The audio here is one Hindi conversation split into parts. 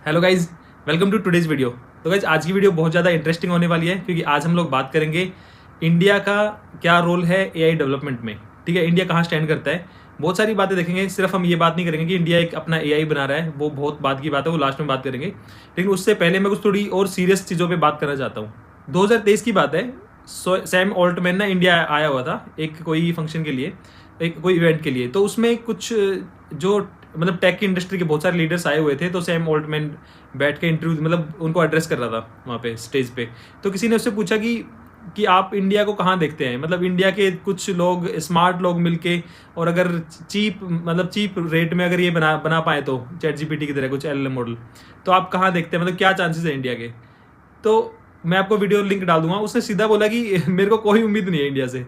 Hello guys, welcome to today's video. तो गाइज आज की वीडियो बहुत ज़्यादा इंटरेस्टिंग होने वाली है क्योंकि आज हम लोग बात करेंगे इंडिया का क्या रोल है एआई डेवलपमेंट में। ठीक है, इंडिया कहाँ स्टैंड करता है, बहुत सारी बातें देखेंगे। सिर्फ हम ये बात नहीं करेंगे कि इंडिया एक अपना एआई बना रहा है, वो बहुत बात की बात है, वो लास्ट में बात करेंगे। लेकिन उससे पहले मैं कुछ थोड़ी और सीरियस चीज़ों पर बात करना चाहता हूँ। 2023 की बात है, सैम ऑल्टमैन ना इंडिया आया हुआ था एक कोई फंक्शन के लिए, एक कोई इवेंट के लिए। तो उसमें कुछ जो मतलब टेक की इंडस्ट्री के बहुत सारे लीडर्स आए हुए थे। तो सैम ऑल्टमैन बैठ के इंटरव्यू मतलब उनको एड्रेस कर रहा था वहाँ पे स्टेज पे। तो किसी ने उससे पूछा कि आप इंडिया को कहाँ देखते हैं, मतलब इंडिया के कुछ लोग स्मार्ट लोग मिलके और अगर चीप रेट में अगर ये बना बना पाए तो चैट जीपीटी की तरह कुछ एलएलएम मॉडल, तो आप कहाँ देखते हैं, मतलब क्या चांसेस है इंडिया के। तो मैं आपको वीडियो लिंक डाल दूंगा। उसने सीधा बोला कि मेरे को कोई उम्मीद नहीं है इंडिया से।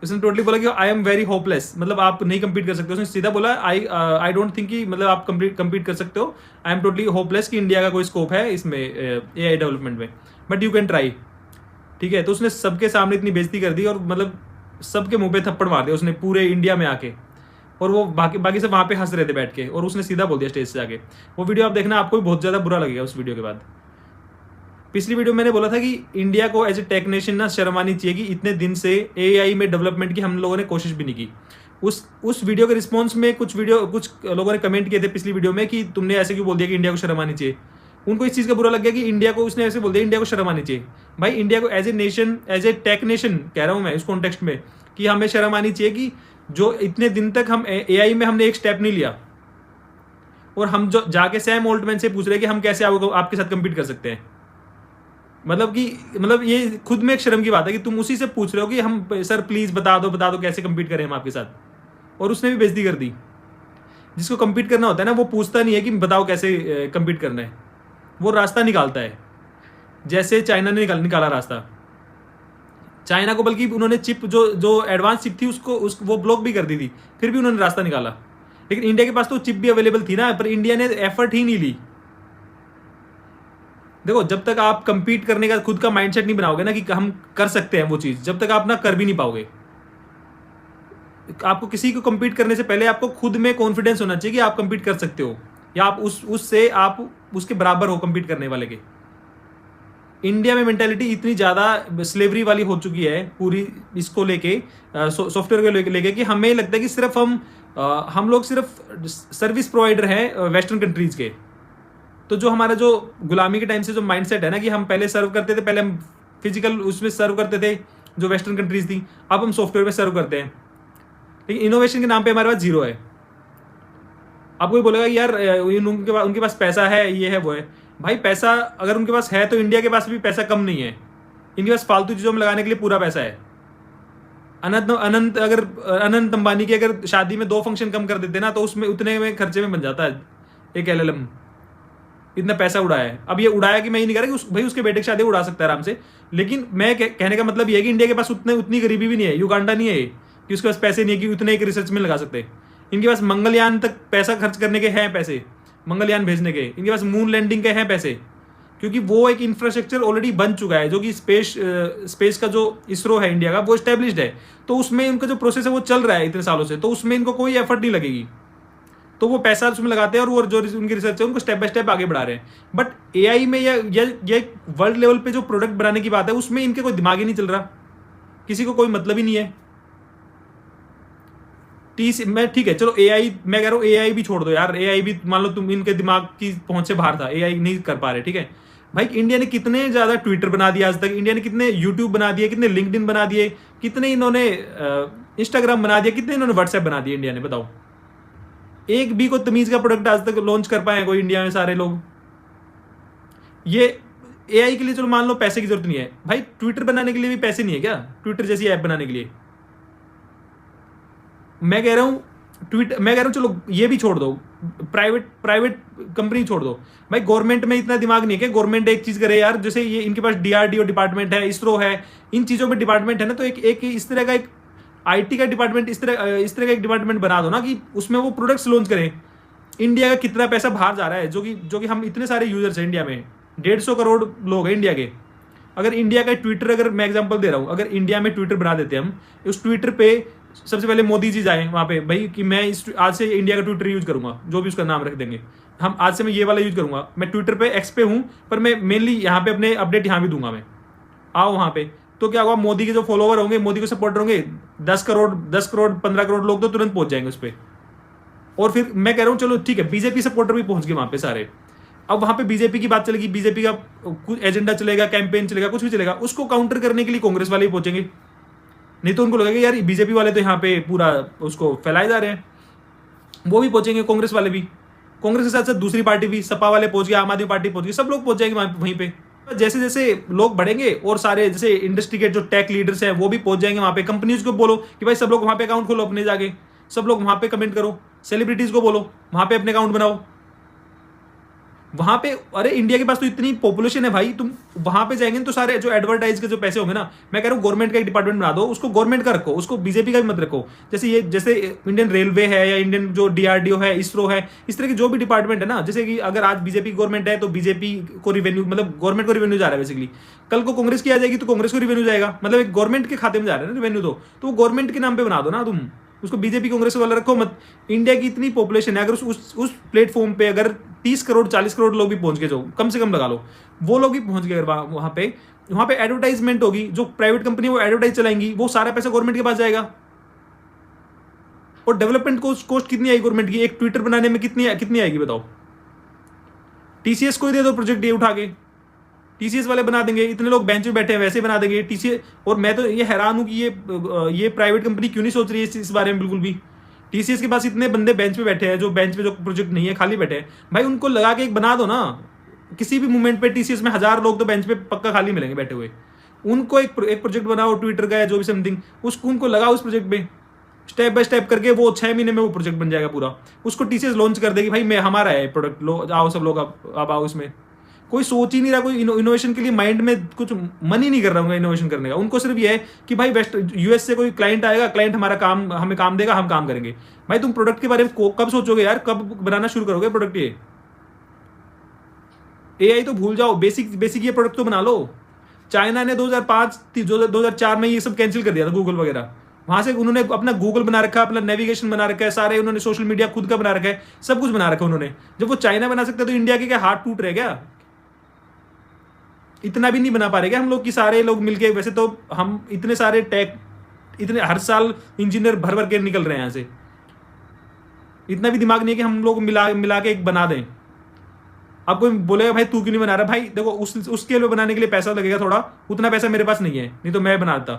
उसने टोटली बोला कि आई एम वेरी होपलेस, मतलब आप नहीं कम्पीट कर सकते। उसने सीधा बोला आई डोंट थिंक कि मतलब आप कम्पीट कर सकते हो। आई एम टोटली होपलेस कि इंडिया का कोई स्कोप है इसमें एआई डेवलपमेंट में, बट यू कैन ट्राई। ठीक है, तो उसने सबके सामने इतनी बेइज्जती कर दी और मतलब सबके मुंह पे थप्पड़ मार दिया उसने पूरे इंडिया में आके। और वो बाकी बाकी सब वहाँ पे हंस रहे थे बैठ के, और उसने सीधा बोल दिया स्टेज से आके। वो वीडियो आप देखना, आपको भी बहुत ज़्यादा बुरा लगेगा उस वीडियो के बाद। पिछली वीडियो मैंने बोला था कि इंडिया को एज ए टेक्नीशियन ना शर्म आनी चाहिए कि इतने दिन से एआई में डेवलपमेंट की हम लोगों ने कोशिश भी नहीं की। उस वीडियो के रिस्पॉन्स में कुछ लोगों ने कमेंट किए थे पिछली वीडियो में कि तुमने ऐसे क्यों बोल दिया कि इंडिया को शर्म आनी चाहिए। उनको इस चीज़ का बुरा लग गया कि इंडिया को, उसने ऐसे बोल दिया इंडिया को शर्म आनी चाहिए। भाई इंडिया को as a nation, as a tech nation कह रहा हूँ मैं इस कॉन्टेक्स्ट में, कि हमें शर्म आनी चाहिए कि जो इतने दिन तक हम एआई में हमने एक स्टेप नहीं लिया, और हम जो जाके सैम ऑल्टमैन से पूछ रहे हैं कि हम कैसे आपके साथ कम्पीट कर सकते हैं। मतलब ये खुद में एक शर्म की बात है कि तुम उसी से पूछ रहे हो कि हम सर प्लीज बता दो कैसे कम्पीट करें हम आपके साथ। और उसने भी बेइज्जती कर दी। जिसको कम्पीट करना होता है ना, वो पूछता नहीं है कि बताओ कैसे कम्पीट करना है, वो रास्ता निकालता है। जैसे चाइना ने निकाला रास्ता, चाइना को बल्कि उन्होंने चिप जो जो एडवांस चिप थी वो ब्लॉक भी कर दी थी, फिर भी उन्होंने रास्ता निकाला। लेकिन इंडिया के पास तो चिप भी अवेलेबल थी ना, पर इंडिया ने एफर्ट ही नहीं ली। देखो, जब तक आप कंपीट करने का खुद का माइंडसेट नहीं बनाओगे ना कि हम कर सकते हैं वो चीज, जब तक आप ना कर भी नहीं पाओगे। आपको किसी को कंपीट करने से पहले आपको खुद में कॉन्फिडेंस होना चाहिए कि आप कंपीट कर सकते हो, या आप उससे आप उसके बराबर हो कंपीट करने वाले के। इंडिया में मेंटेलिटी इतनी ज्यादा स्लेवरी वाली हो चुकी है पूरी, इसको लेके सॉफ्टवेयर को लेके कि हमें लगता है कि सिर्फ हम लोग सिर्फ सर्विस प्रोवाइडर हैं वेस्टर्न कंट्रीज के। तो जो हमारा जो गुलामी के टाइम से जो माइंडसेट है ना कि हम पहले सर्व करते थे, पहले हम फिजिकल उसमें सर्व करते थे जो वेस्टर्न कंट्रीज थी, अब हम सॉफ्टवेयर में सर्व करते हैं। लेकिन इनोवेशन के नाम पे हमारे पास जीरो है। अब कोई बोलेगा यार उनके पास पैसा है, ये है वो है। भाई पैसा अगर उनके पास है तो इंडिया के पास भी पैसा कम नहीं है। इनके पास फालतू चीजों में लगाने के लिए पूरा पैसा है। अनंत अंबानी की अगर शादी में 2 फंक्शन कम कर देते ना, तो उसमें उतने में खर्चे में बन जाता है एक एलएलएम। इतना पैसा उड़ाया है। अब ये उड़ाया कि मैं ये नहीं कह रहा कि भाई उसके बेटे की शादी उड़ा सकता है आराम से, लेकिन मैं कहने का मतलब ये है कि इंडिया के पास उतनी गरीबी भी नहीं है, युगांडा नहीं है कि उसके पास पैसे नहीं है कि उतने एक रिसर्च में लगा सकते। इनके पास मंगलयान तक पैसा खर्च करने के हैं पैसे, मंगलयान भेजने के। इनके पास मून लैंडिंग के हैं पैसे, क्योंकि वो एक इंफ्रास्ट्रक्चर ऑलरेडी बन चुका है, जो कि स्पेस का जो इसरो है इंडिया का, वो स्टेब्लिश्ड है। तो उसमें उनका जो प्रोसेस है वो चल रहा है इतने सालों से, तो उसमें इनको कोई एफर्ट नहीं लगेगी। तो वो पैसा उसमें लगाते हैं और जो उनकी रिसर्च है उनको स्टेप बाय स्टेप आगे बढ़ा रहे हैं। बट एआई में या वर्ल्ड लेवल पे जो प्रोडक्ट बनाने की बात है, उसमें इनके कोई दिमाग ही नहीं चल रहा, किसी को कोई मतलब ही नहीं है। मैं ठीक है, चलो एआई, मैं कह रहा हूँ एआई भी छोड़ दो यार। एआई भी मान लो तुम इनके दिमाग की पहुंच से बाहर था, एआई नहीं कर पा रहे, ठीक है। भाई इंडिया ने कितने ज्यादा ट्विटर बना दिया आज तक, इंडिया ने कितने यूट्यूब बना दिए, कितने लिंक्डइन बना दिए, कितने इन्होंने इंस्टाग्राम बना दिया, कितने इन्होंने व्हाट्सएप बना दिया इंडिया ने, बताओ। एक भी को तमीज का प्रोडक्ट आज तक लॉन्च कर पाए कोई इंडिया में सारे लोग। ये एआई के लिए चलो मान लो पैसे की जरूरत नहीं है, भाई ट्विटर बनाने के लिए भी पैसे नहीं है क्या, ट्विटर जैसी ऐप बनाने के लिए। मैं कह रहा हूं चलो ये भी छोड़ दो, प्राइवेट कंपनी छोड़ दो। भाई गवर्नमेंट में इतना दिमाग नहीं है कि गवर्नमेंट एक चीज करे यार। जैसे ये इनके पास डीआरडीओ डिपार्टमेंट है, इसरो है, इन चीजों में डिपार्टमेंट है ना, तो एक इस तरह का एक आईटी का डिपार्टमेंट, इस तरह का एक डिपार्टमेंट बना दो ना कि उसमें वो प्रोडक्ट्स लॉन्च करें। इंडिया का कितना पैसा बाहर जा रहा है, जो कि हम इतने सारे यूजर्स हैं इंडिया में, 150 करोड़ लोग हैं इंडिया के। अगर इंडिया का ट्विटर, अगर मैं एग्जांपल दे रहा हूं, अगर इंडिया में ट्विटर बना देते हम, उस ट्विटर पे सबसे पहले मोदी जी जाए वहां पे, भाई कि मैं आज से इंडिया का ट्विटर यूज करूंगा, जो भी उसका नाम रख देंगे, हम आज से मैं ये वाला यूज करूंगा। मैं ट्विटर पे एक्स पे हूँ, पर मैं मेनली यहाँ पे अपने अपडेट यहाँ भी दूंगा। मैं आओ वहाँ पे, तो क्या होगा, मोदी के जो फॉलोवर होंगे, मोदी के सपोर्टर होंगे, 10 करोड़ 15 करोड़ लोग तो तुरंत पहुंच जाएंगे उस पर। और फिर मैं कह रहा हूँ चलो ठीक है, बीजेपी सपोर्टर भी पहुंच गए वहां पे सारे। अब वहां पे बीजेपी की बात चलेगी, बीजेपी का कुछ एजेंडा चलेगा, कैंपेन चलेगा, कुछ भी चलेगा, उसको काउंटर करने के लिए कांग्रेस वाले ही पहुंचेंगे। नहीं तो उनको लगेगा यार बीजेपी वाले तो यहाँ पे पूरा उसको फैलाए जा रहे हैं, वो भी पहुंचेंगे, कांग्रेस वाले भी। कांग्रेस के साथ साथ दूसरी पार्टी भी, सपा वाले पहुंच गए, आम आदमी पार्टी पहुंच गई, सब लोग पहुंच जाएंगे वहीं पे। जैसे जैसे लोग बढ़ेंगे और सारे जैसे इंडस्ट्री के जो टेक लीडर्स हैं वो भी पहुंच जाएंगे वहां पे। कंपनीज को बोलो कि भाई सब लोग वहां पे अकाउंट खोलो अपने जाके, सब लोग वहां पे कमेंट करो, सेलिब्रिटीज को बोलो वहां पे अपने अकाउंट बनाओ वहां पे। अरे इंडिया के पास तो इतनी पॉपुलेशन है भाई, तुम वहां पे जाएंगे तो सारे जो एडवर्टाइज के जो पैसे होंगे ना, मैं कह रहा हूँ गवर्नमेंट का एक डिपार्टमेंट बना दो, उसको गवर्नमेंट का रखो, उसको बीजेपी का भी मत रखो। जैसे इंडियन रेलवे है या इंडियन जो डीआरडीओ है, इसरो है, इस तरह की जो भी डिपार्टमेंट है ना, जैसे कि अगर आज बीजेपी गवर्नमेंट है तो बीजेपी को रिवेन्यू, मतलब गवर्नमेंट को रिवेन्यू जा रहा है बेसिकली। कल को कांग्रेस की आ जाएगी तो कांग्रेस को रिवेन्यू जाएगा, मतलब एक गवर्नमेंट के खाते में जा रहा है ना रिवेन्यू, तो वो गवर्नमेंट के नाम पे बना दो ना तुम, उसको बीजेपी कांग्रेस वाला रखो मत। इंडिया की इतनी पॉपुलेशन है, अगर उस प्लेटफॉर्म पे अगर 30 करोड़ 40 करोड़ लोग भी पहुंच गए, जो कम से कम लगा लो वो लोग भी पहुंच गए वहां पे एडवर्टाइजमेंट होगी, जो प्राइवेट कंपनी वो एडवर्टाइज चलाएंगी, वो सारा पैसा गवर्नमेंट के पास जाएगा। और डेवलपमेंट कॉस्ट कितनी आएगी गवर्नमेंट की, एक ट्विटर बनाने में कितनी आएगी बताओ। टीसीएस को ही दे दो प्रोजेक्ट ये उठा के, टीसीएस वाले बना देंगे, इतने लोग बेंच में बैठे हैं वैसे बना देंगे टीसीएस। और मैं तो ये हैरान हूं कि ये प्राइवेट कंपनी क्यों नहीं सोच रही है इस बारे में बिल्कुल भी। टीसीएस के पास इतने बंदे बेंच पे बैठे हैं, जो बेंच पे जो प्रोजेक्ट नहीं है खाली बैठे हैं, भाई उनको लगा के एक बना दो ना। किसी भी मूवमेंट पे टीसीएस में 1000 लोग तो बेंच पे पक्का खाली मिलेंगे बैठे हुए, उनको एक प्रोजेक्ट बनाओ ट्विटर का या जो भी समथिंग, उसको उनको लगाओ उस प्रोजेक्ट में, स्टेप बाय स्टेप करके वो 6 महीने में वो प्रोजेक्ट बन जाएगा पूरा। उसको टीसीएस लॉन्च कर देगी, भाई मैं हमारा है प्रोडक्ट, लो आओ सब लोग अब आओ इसमें। कोई सोच ही नहीं रहा, कोई इनोवेशन के लिए माइंड में कुछ मन ही नहीं कर रहा उनका इनोवेशन करने का। उनको सिर्फ ये है कि भाई वेस्ट यूएस से कोई क्लाइंट आएगा, क्लाइंट हमें काम देगा, हम काम करेंगे। भाई तुम प्रोडक्ट के बारे में कब सोचोगे यार, कब बनाना शुरू करोगे प्रोडक्ट? ये एआई तो भूल जाओ, बेसिक ये प्रोडक्ट तो बना लो। चाइना ने 2004 में ये सब कैंसिल कर दिया था, गूगल वगैरह। वहां से उन्होंने अपना गूगल बना रखा है, अपना नेविगेशन बना रखा है, सारे उन्होंने सोशल मीडिया खुद का बना रखा है, सब कुछ बना रखा है उन्होंने। जब वो चाइना बना सकते तो इंडिया के क्या हाथ टूट रहे क्या? इतना भी नहीं बना पा रहे क्या हम लोग कि सारे लोग मिलके? वैसे तो हम इतने सारे इतने हर साल इंजीनियर भर भर के निकल रहे हैं यहाँ से, इतना भी दिमाग नहीं है कि हम लोग मिला के एक बना दें। अब कोई बोलेगा भाई तू क्यों नहीं बना रहा? भाई देखो उस स्केल पे बनाने के लिए पैसा लगेगा थोड़ा, उतना पैसा मेरे पास नहीं है, नहीं तो मैं बनाता,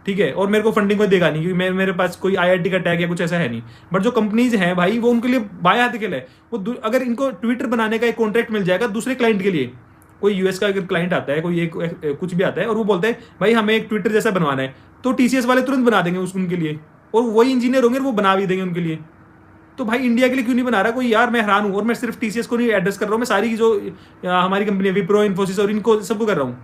ठीक है। और मेरे को फंडिंग कोई देगा नहीं, क्योंकि मेरे पास कोई आईआईटी का टैग या कुछ ऐसा है नहीं। बट जो कंपनीज हैं भाई, वो उनके लिए बाएं हाथ के लिए, वो अगर इनको ट्विटर बनाने का एक कॉन्ट्रैक्ट मिल जाएगा दूसरे क्लाइंट के लिए, कोई यूएस का अगर क्लाइंट आता है, कोई कुछ भी आता है और वो बोलते हैं भाई हमें एक ट्विटर जैसा बनवाना है, तो टीसीएस वाले तुरंत बना देंगे उनके लिए, और वही इंजीनियर होंगे वो बना भी देंगे उनके लिए। तो भाई इंडिया के लिए क्यों नहीं बना रहा कोई यार? मैं हैरान हूँ। और मैं सिर्फ टीसीएस को नहीं एड्रेस कर रहा हूँ, मैं सारी जो हमारी कंपनी है, विप्रो, इन्फोसिस और इनको सबको कर रहा हूँ।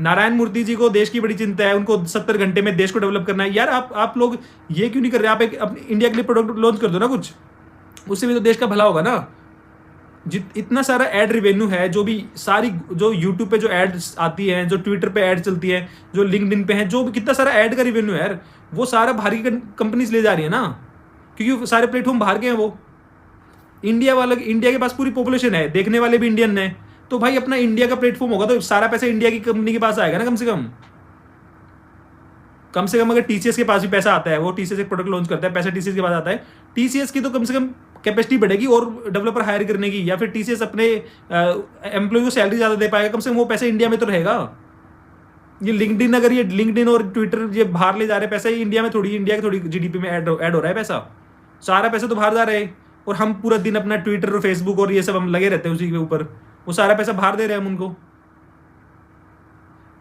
नारायण मूर्ति जी को देश की बड़ी चिंता है, उनको 70 घंटे में देश को डेवलप करना है। यार आप लोग ये क्यों नहीं कर रहे? आप एक अपने इंडिया के लिए प्रोडक्ट लॉन्च कर दो ना कुछ, उससे भी तो देश का भला होगा ना। इतना सारा एड रिवेन्यू है, जो भी सारी जो यूट्यूब पे जो एड्स आती हैं, जो ट्विटर पे एड चलती है, जो लिंक्डइन पे है, जो कितना सारा एड का रिवेन्यू है यार, वो सारा बाहर की कंपनीज ले जा रही है ना, क्योंकि सारे प्लेटफॉर्म बाहर के हैं। वो इंडिया के पास पूरी पॉपुलेशन है, देखने वाले भी इंडियन है, तो भाई अपना इंडिया का प्लेटफॉर्म होगा तो सारा पैसा इंडिया की कंपनी के पास आएगा ना। कम से कम अगर टीसीएस के पास भी पैसा आता है, वो टीसीएस एक प्रोडक्ट लॉन्च करता है, पैसा टीसीएस के पास आता है, टीसीएस की तो कम से कम कैपेसिटी बढ़ेगी और डेवलपर हायर करने की, या फिर टीसीएस अपने एम्प्लॉय को सैलरी ज्यादा दे पाएगा, कम से कम वो पैसा इंडिया में तो रहेगा। ये लिंक्डइन और ट्विटर ये बाहर ले जा रहे पैसा, ये इंडिया की थोड़ी जीडीपी में ऐड हो रहा है पैसा, सारा पैसा तो बाहर जा रहा है। और हम पूरा दिन अपना ट्विटर और फेसबुक और ये सब हम लगे रहते हैं उसी के ऊपर, वो सारा पैसा बाहर दे रहे हैं हम उनको।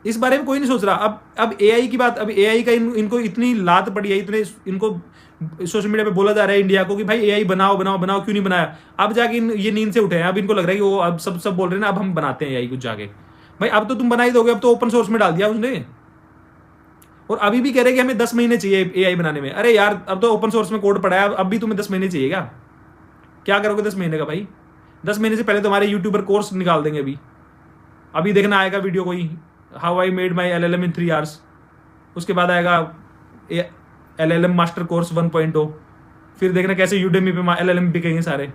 इस बारे में कोई नहीं सोच रहा। अब एआई की बात, अब एआई का इनको इतनी लात पड़ी है, इतने इनको सोशल मीडिया पे बोला जा रहा है इंडिया को कि भाई एआई बनाओ, क्यों नहीं बनाया? अब जाके ये नींद से उठे हैं, अब इनको लग रहा है कि वो अब सब बोल रहे हैं ना, अब हम बनाते हैं एआई कुछ जाके। भाई अब तो तुम बना ही दोगे, अब तो ओपन सोर्स में डाल दिया उसने, और अभी भी कह रहे कि हमें 10 महीने चाहिए एआई बनाने में। अरे यार अब तो ओपन सोर्स में कोड पड़ा है, अब भी तुम्हें 10 महीने चाहिए क्या करोगे 10 महीने का? भाई 10 महीने से पहले तुम्हारे यूट्यूबर कोर्स निकाल देंगे। अभी देखना आएगा वीडियो कोई, how I made my LLM in 3 hours, उसके बाद आएगा LLM मास्टर कोर्स 1.0, फिर देखना कैसे यूडेमी पे LLM बिकेंगे सारे।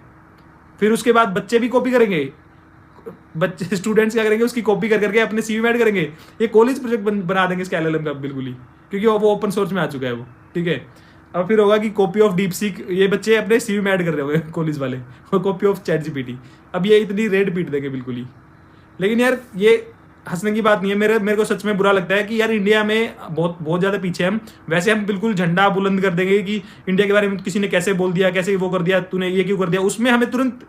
फिर उसके बाद बच्चे भी कॉपी करेंगे, बच्चे स्टूडेंट्स क्या करेंगे, उसकी कॉपी कर करके अपने सीवी में ऐड करेंगे। ये कॉलेज प्रोजेक्ट बना देंगे इसके LLM का बिल्कुल ही, क्योंकि वो ओपन सोर्स में आ चुका है वो, ठीक है। अब फिर होगा कि कॉपी ऑफ डीप सीक, ये बच्चे अपने सीवी में ऐड कर रहे होंगे कॉलेज वाले, और कॉपी ऑफ चैट जीपीटी। अब ये इतनी रेड पीट देंगे बिल्कुल ही। लेकिन यार ये हंसने की बात नहीं है, मेरे को सच में बुरा लगता है कि यार इंडिया में बहुत ज़्यादा पीछे हम। वैसे हम बिल्कुल झंडा बुलंद कर देंगे कि इंडिया के बारे में किसी ने कैसे बोल दिया, कैसे वो कर दिया, तूने ये क्यों कर दिया, उसमें हमें तुरंत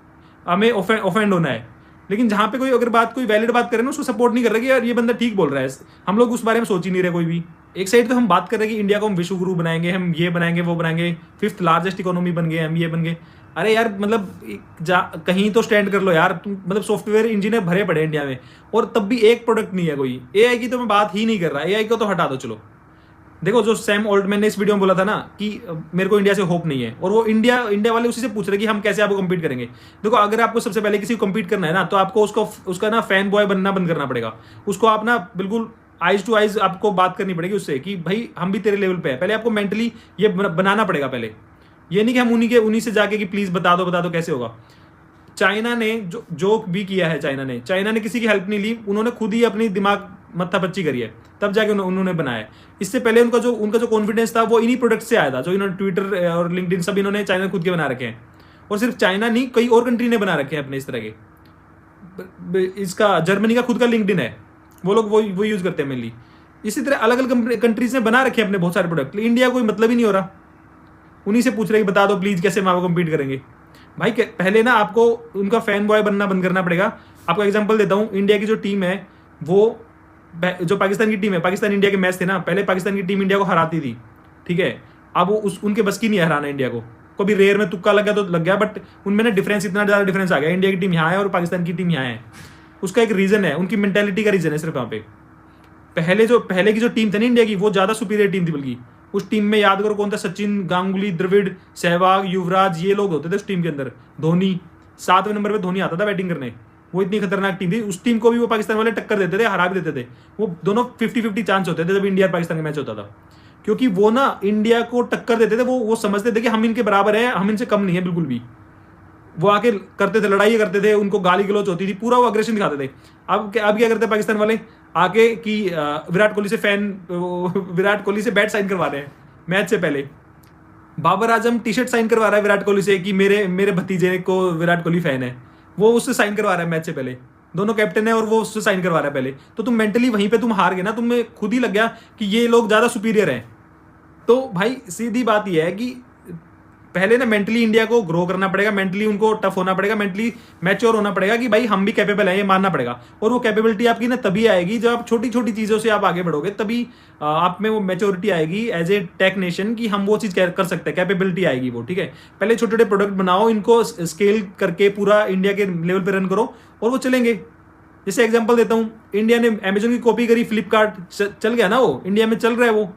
हमें ऑफेंड होना है। लेकिन जहाँ पे कोई अगर कोई वैलिड बात करे ना, उसको सपोर्ट नहीं कर रहा कि यार ये बंदा ठीक बोल रहा है, हम लोग उस बारे में सोच ही नहीं रहे कोई भी। एक साइड तो हम बात कर रहे हैं कि इंडिया को हम विश्व गुरु बनाएंगे, हम ये बनाएंगे वो बनाएंगे, 5th लार्जेस्ट इकोनॉमी बन गए, हम ये बन गए। अरे यार मतलब कहीं तो स्टैंड कर लो यार तुम, मतलब सॉफ्टवेयर इंजीनियर भरे पड़े इंडिया में, और तब भी एक प्रोडक्ट नहीं है कोई। AI की तो मैं बात ही नहीं कर रहा, AI को तो हटा दो चलो। देखो जो सैम ऑल्टमैन ने इस वीडियो में बोला था ना कि मेरे को इंडिया से होप नहीं है, और वो इंडिया वाले उसी से पूछ रहे कि हम कैसे आपको कम्पीट करेंगे। देखो अगर आपको सबसे पहले किसी को कम्पीट करना है ना, तो आपको उसका ना फैन बॉय बनना बंद करना पड़ेगा। उसको आप ना बिल्कुल आइज टू आइज आपको बात करनी पड़ेगी उससे कि भाई हम भी तेरे लेवल पे है। पहले आपको मेंटली ये बनाना पड़ेगा पहले। ये नहीं कि हम उन्हीं से जाके कि प्लीज बता दो कैसे होगा। चाइना ने जो भी किया है, चाइना ने किसी की हेल्प नहीं ली, उन्होंने खुद ही अपनी दिमाग मत्थापच्ची करी है, तब जाके उन्होंने बनाया। इससे पहले उनका जो कॉन्फिडेंस था वो इन्हीं प्रोडक्ट से आया था, जो इन्होंने ट्विटर और लिंक्डइन सब इन्होंने चाइना खुद के बना रखे हैं। और सिर्फ चाइना नहीं, कई और कंट्री ने बना रखे हैं अपने इस तरह के। इसका जर्मनी का खुद का लिंक्डइन है, वो लोग वो यूज करते हैं मेनली। इसी तरह अलग अलग कंट्रीज ने बना रखे हैं अपने बहुत सारे प्रोडक्ट। इंडिया कोई मतलब ही नहीं हो रहा, उन्हीं से पूछ रहे कि बता दो प्लीज कैसे हम आपको कम्पीट करेंगे। भाई पहले ना आपको उनका फैन बॉय बनना बंद करना पड़ेगा। आपको एग्जांपल देता हूँ, इंडिया की जो टीम है, वो जो पाकिस्तान की टीम है, पाकिस्तान इंडिया के मैच थे ना, पहले पाकिस्तान की टीम इंडिया को हराती थी, ठीक है। अब वो उनके बस की नहीं है हराना इंडिया को। कभी रेयर में तुक्का लग गया तो लग गया, बट उनमें ना डिफरेंस, इतना ज़्यादा डिफरेंस आ गया। इंडिया की टीम यहाँ है और पाकिस्तान की टीम यहाँ है। उसका एक रीज़न है, उनकी मेंटेलिटी का रीज़न है सिर्फ। वहाँ पे पहले की जो टीम थी ना इंडिया की, वो ज़्यादा सुपीरियर टीम थी। बल्कि उस टीम में याद करो कौन था, सचिन, गांगुली, द्रविड़, सहवाग, युवराज, ये लोग होते थे उस टीम के अंदर। धोनी 7वें नंबर पे धोनी आता था बैटिंग करने। वो इतनी खतरनाक टीम थी। उस टीम को भी वो पाकिस्तान वाले टक्कर देते थे, हरा भी देते थे। वो दोनों 50-50 चांस होते थे जब इंडिया और पाकिस्तान का मैच होता था, क्योंकि वो ना इंडिया को टक्कर देते थे। वो समझते थे कि हम इनके बराबर हैं, हम इनसे कम नहीं है बिल्कुल भी। वो आके करते थे, लड़ाई करते थे, उनको गाली गलौच होती थी, पूरा वो अग्रेशन दिखाते थे। अब क्या करते पाकिस्तान वाले आके कि विराट कोहली से बैट साइन करवा रहे हैं मैच से पहले। बाबर आजम टी-शर्ट साइन करवा रहा है विराट कोहली से कि मेरे भतीजे को विराट कोहली फैन है, वो उससे साइन करवा रहा है मैच से पहले। दोनों कैप्टन है और वो उससे साइन करवा रहा है पहले। तो तुम मेंटली वहीं पे तुम हार गए ना, तुम्हें खुद ही लग गया कि ये लोग ज्यादा सुपीरियर हैं। तो भाई सीधी बात यह है कि पहले ना मेंटली इंडिया को ग्रो करना पड़ेगा, मेंटली उनको टफ होना पड़ेगा, मेंटली मैच्योर होना पड़ेगा कि भाई हम भी कैपेबल हैं, ये मानना पड़ेगा। और वो कैपेबिलिटी आपकी ना तभी आएगी जब आप छोटी छोटी चीज़ों से आप आगे बढ़ोगे, तभी आप में वो मैच्योरिटी आएगी एज ए टेक नेशन कि हम वो चीज़ कर सकते हैं, कैपेबिलिटी आएगी वो, ठीक है। पहले छोटे छोटे प्रोडक्ट बनाओ, इनको स्केल करके पूरा इंडिया के लेवल पर रन करो और वो चलेंगे। जैसे एग्जाम्पल देता हूँ, इंडिया ने अमेजोन की कॉपी करी, फ्लिपकार्ट चल गया ना, वो इंडिया में चल रहा है। वो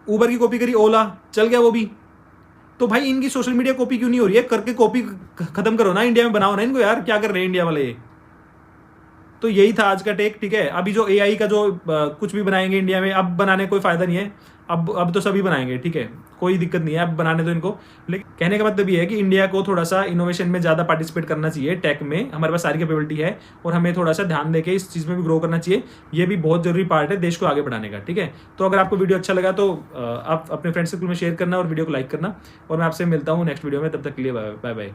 उबर की कॉपी करी, ओला चल गया वो भी। तो भाई इनकी सोशल मीडिया कॉपी क्यों नहीं हो रही है? करके कॉपी खत्म करो ना, इंडिया में बनाओ ना इनको यार, क्या कर रहे हैं इंडिया वाले। तो यही था आज का टेक, ठीक है। अभी जो AI का जो कुछ भी बनाएंगे इंडिया में, अब बनाने कोई फायदा नहीं है। अब तो सभी बनाएंगे, ठीक है, कोई दिक्कत नहीं है, अब बनाने दो इनको। लेकिन कहने का मतलब ये है कि इंडिया को थोड़ा सा इनोवेशन में ज़्यादा पार्टिसिपेट करना चाहिए। टेक में हमारे पास सारी कैपेबिलिटी है और हमें थोड़ा सा ध्यान देके इस चीज़ में भी ग्रो करना चाहिए। ये भी बहुत जरूरी पार्ट है देश को आगे बढ़ाने का, ठीक है। तो अगर आपको वीडियो अच्छा लगा तो आप अपने फ्रेंड सर्कल में शेयर करना और वीडियो को लाइक करना। और मैं आपसे मिलता हूँ नेक्स्ट वीडियो में, तब तक के लिए बाय बाय।